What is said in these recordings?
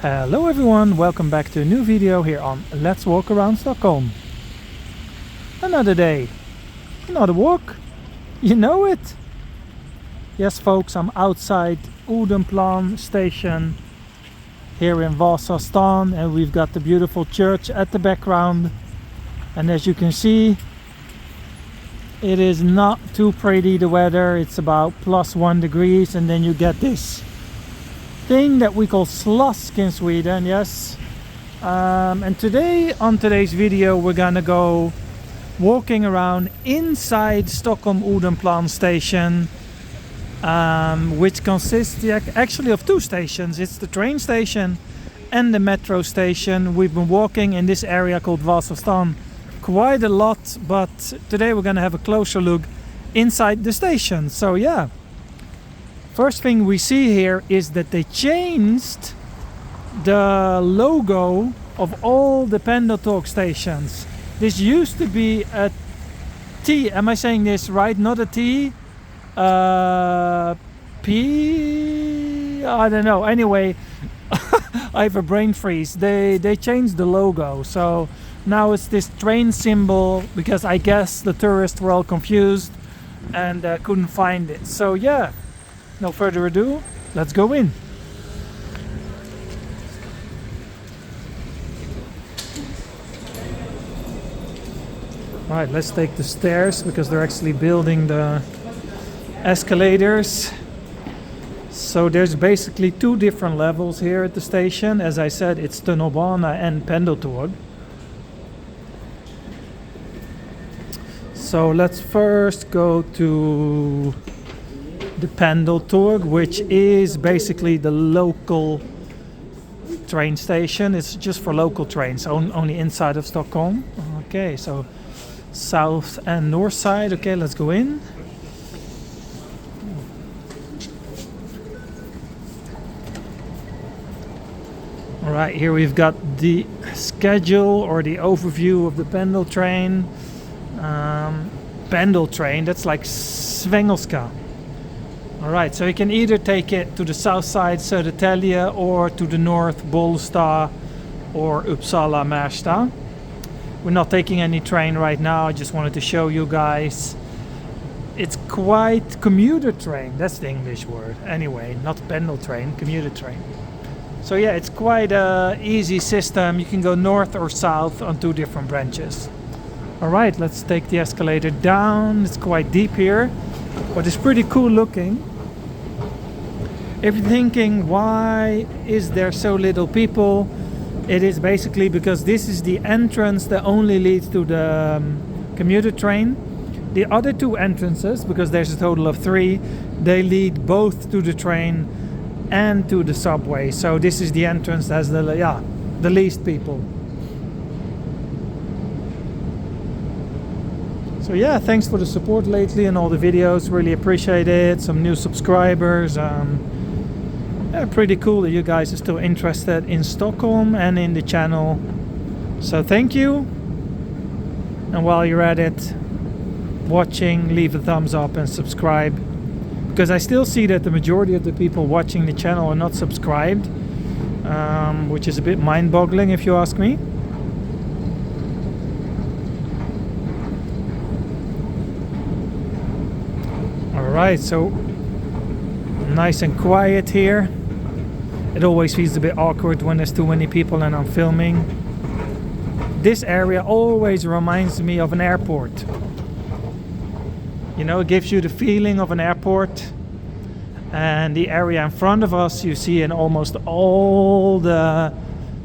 Hello everyone, welcome back to a new video here on Let's Walk Around Stockholm. Another day, another walk, you know it. Yes folks, I'm outside Odenplan Station here in Vasastan, and we've got the beautiful church at the background. And as you can see, it is not too pretty, the weather. It's about +1 degrees, and then you get this thing that we call slusk in Sweden, yes. And today, on today's video, we're gonna go walking around inside Stockholm Odenplan Station, which consists actually of two stations. It's the train station and the metro station. We've been walking in this area called Vasastan quite a lot, but today we're gonna have a closer look inside the station. So yeah. First thing we see here is that they changed the logo of all the Pendeltåg stations. This used to be a T, am I saying this right? Not a T, P, I don't know. Anyway, I have a brain freeze. They changed the logo, so now it's this train symbol, because I guess the tourists were all confused and couldn't find it. So yeah. No further ado, let's go in. Alright, let's take the stairs because they're actually building the escalators. So there's basically two different levels here at the station. As I said, it's Tunnelbana and Pendeltåg. So let's first go to the Pendeltåg, which is basically the local train station. It's just for local trains, only inside of Stockholm. Okay, so south and north side. Okay, let's go in. All right, here we've got the schedule or the overview of the Pendel train. Pendel train, that's like Svengelska. Alright, so you can either take it to the south side, Södertälje, or to the north, Bollsta or Uppsala, Märsta. We're not taking any train right now, I just wanted to show you guys. It's quite commuter train, that's the English word. Anyway, not pendel train, commuter train. So yeah, it's quite an easy system. You can go north or south on two different branches. Alright, let's take the escalator down. It's quite deep here, but it's pretty cool looking. If you're thinking, why is there so little people? It is basically because this is the entrance that only leads to the commuter train. The other two entrances, because there's a total of 3, they lead both to the train and to the subway. So this is the entrance that has the least people. So yeah, thanks for the support lately and all the videos, really appreciate it. Some new subscribers. Yeah, pretty cool that you guys are still interested in Stockholm and in the channel. So thank you. And while you're at it, watching, leave a thumbs up and subscribe. Because I still see that the majority of the people watching the channel are not subscribed. Which is a bit mind-boggling if you ask me. Alright, so nice and quiet here. It always feels a bit awkward when there's too many people and I'm filming. This area always reminds me of an airport. You know, it gives you the feeling of an airport. And the area in front of us, you see in almost all the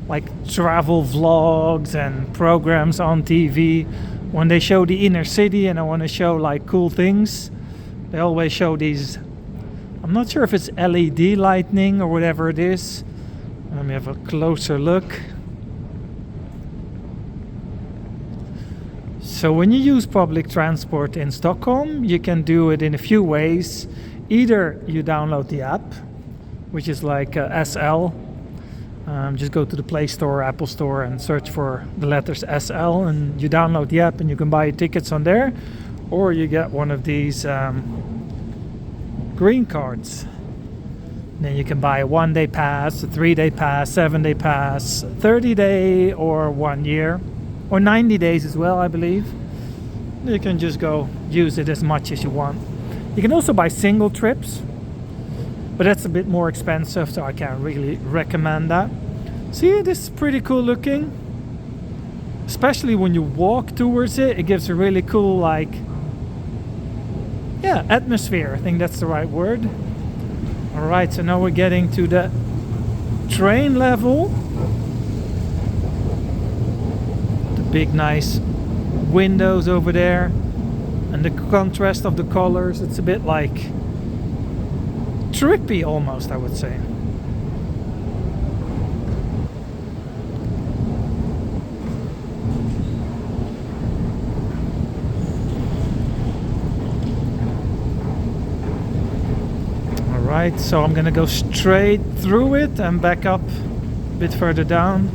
like travel vlogs and programs on TV. When they show the inner city and I want to show like cool things, they always show these, I'm not sure if it's LED lighting or whatever it is. Let me have a closer look. So when you use public transport in Stockholm, you can do it in a few ways. Either you download the app, which is like SL. Just go to the Play Store, Apple Store and search for the letters SL and you download the app and you can buy your tickets on there. Or you get one of these green cards. Then you can buy a 1-day pass, a 3-day pass, 7-day pass, 30-day or 1 year, or 90 days as well, I believe. You can just go use it as much as you want. You can also buy single trips, but that's a bit more expensive, so I can't really recommend that. See, this is pretty cool looking. Especially when you walk towards it, it gives a really cool, like, yeah, atmosphere. I think that's the right word. Alright, so now we're getting to the train level. The big nice windows over there. And the contrast of the colors, it's a bit like trippy almost, I would say. Alright, so I'm gonna go straight through it and back up a bit further down.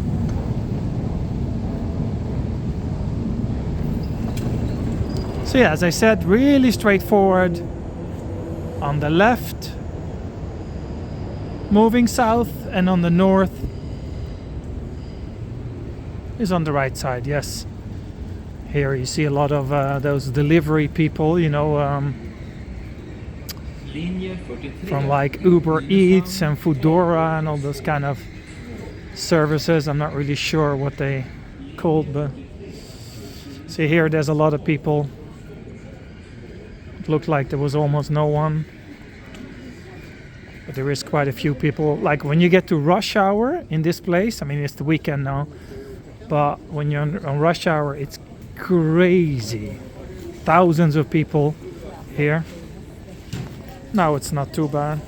So yeah, as I said, really straightforward. On the left, moving south, and on the north is on the right side, yes. Here you see a lot of those delivery people, you know, from like Uber Eats and Foodora and all those kind of services. I'm not really sure what they called, but see here there's a lot of people. It looked like there was almost no one, but there is quite a few people. Like when you get to rush hour in this place, I mean it's the weekend now, but when you're on rush hour it's crazy. Thousands of people here. Now it's not too bad.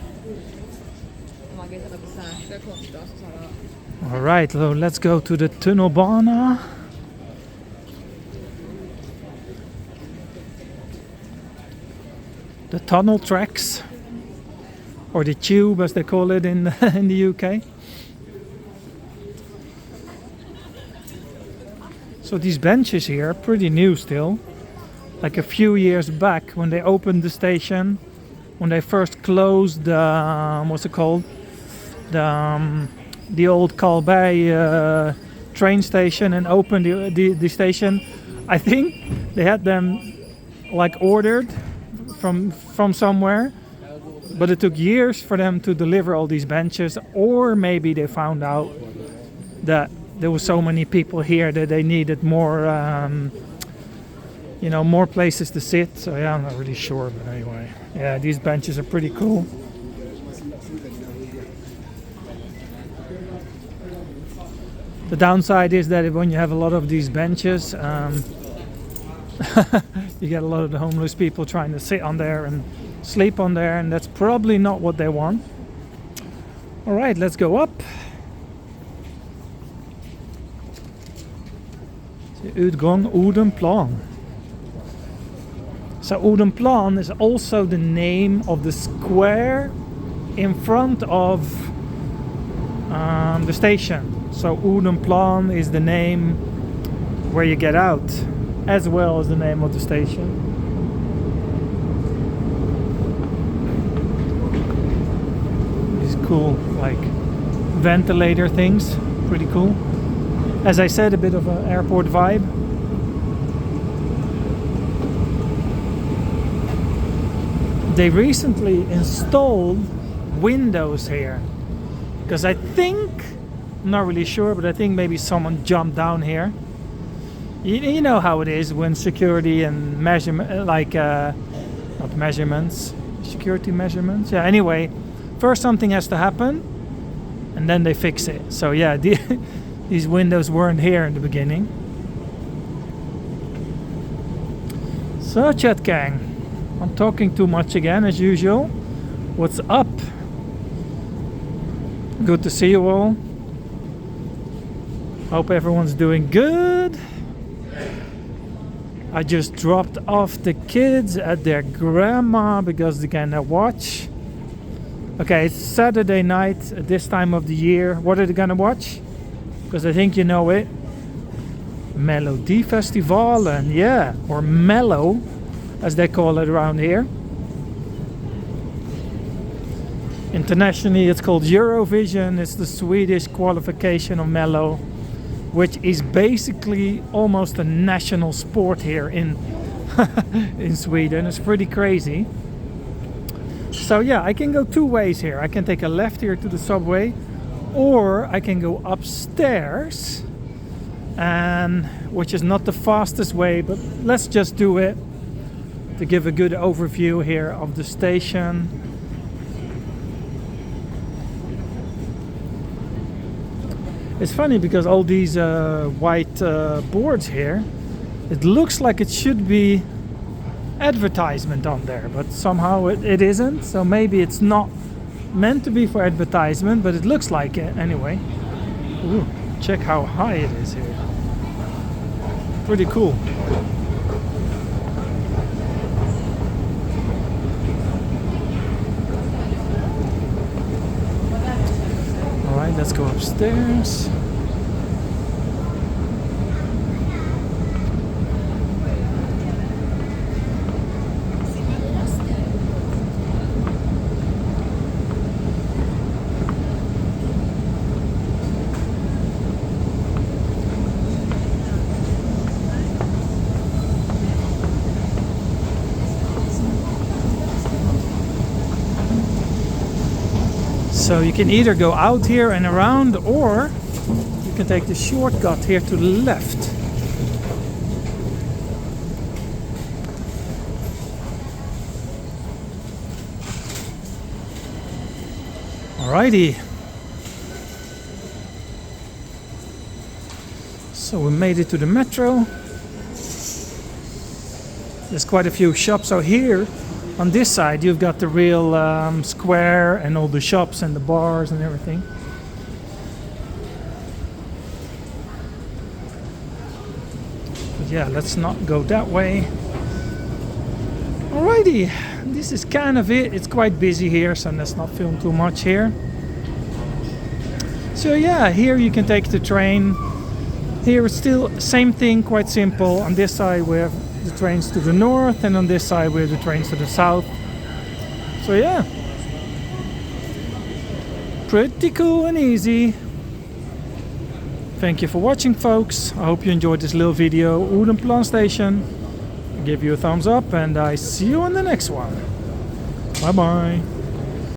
Alright, so let's go to the Tunnelbana. The tunnel tracks, or the tube as they call it in the UK. So these benches here are pretty new still. Like a few years back when they opened the station, when they first closed the, what's it called? The old Kalberg train station and opened the station. I think they had them like ordered from somewhere, but it took years for them to deliver all these benches, or maybe they found out that there were so many people here that they needed more, you know, more places to sit. So yeah, I'm not really sure, but anyway, yeah, these benches are pretty cool. The downside is that when you have a lot of these benches, you get a lot of the homeless people trying to sit on there and sleep on there, and that's probably not what they want. Alright, let's go up. Utgång Odenplan. So Odenplan is also the name of the square in front of the station. So Odenplan is the name where you get out, as well as the name of the station. These cool, like, ventilator things, pretty cool. As I said, a bit of an airport vibe. They recently installed windows here, because I think, I'm not really sure, but I think maybe someone jumped down here. You know how it is when security and measurement, like not measurements, security measurements. Yeah. Anyway, first something has to happen, and then they fix it. So yeah, these windows weren't here in the beginning. So chat gang, I'm talking too much again as usual. What's up? Good to see you all. Hope everyone's doing good. I just dropped off the kids at their grandma because they cannot watch. Okay, it's Saturday night at this time of the year. What are they gonna watch? Because I think you know it. Melodifestivalen, yeah, or Mellow, as they call it around here. Internationally it's called Eurovision. It's the Swedish qualification of Mello, which is basically almost a national sport here in in Sweden. It's pretty crazy. So yeah, I can go two ways here. I can take a left here to the subway, or I can go upstairs, and which is not the fastest way, but let's just do it to give a good overview here of the station. It's funny because all these white boards here, it looks like it should be advertisement on there, but somehow it isn't. So maybe it's not meant to be for advertisement, but it looks like it anyway. Ooh, check how high it is here. Pretty cool. Alright, let's go upstairs. So you can either go out here and around, or you can take the shortcut here to the left. Alrighty. So we made it to the metro. There's quite a few shops. So here on this side you've got the real square and all the shops and the bars and everything. But yeah, let's not go that way. Alrighty, this is kind of it. It's quite busy here, so let's not film too much here. So yeah, here you can take the train. Here it's still same thing, quite simple. On this side we have the trains to the north, and on this side we have the trains to the south. So yeah, pretty cool and easy. Thank you for watching, folks. I hope you enjoyed this little video. Odenplan Station. Give you a thumbs up, and I see you on the next one. Bye bye.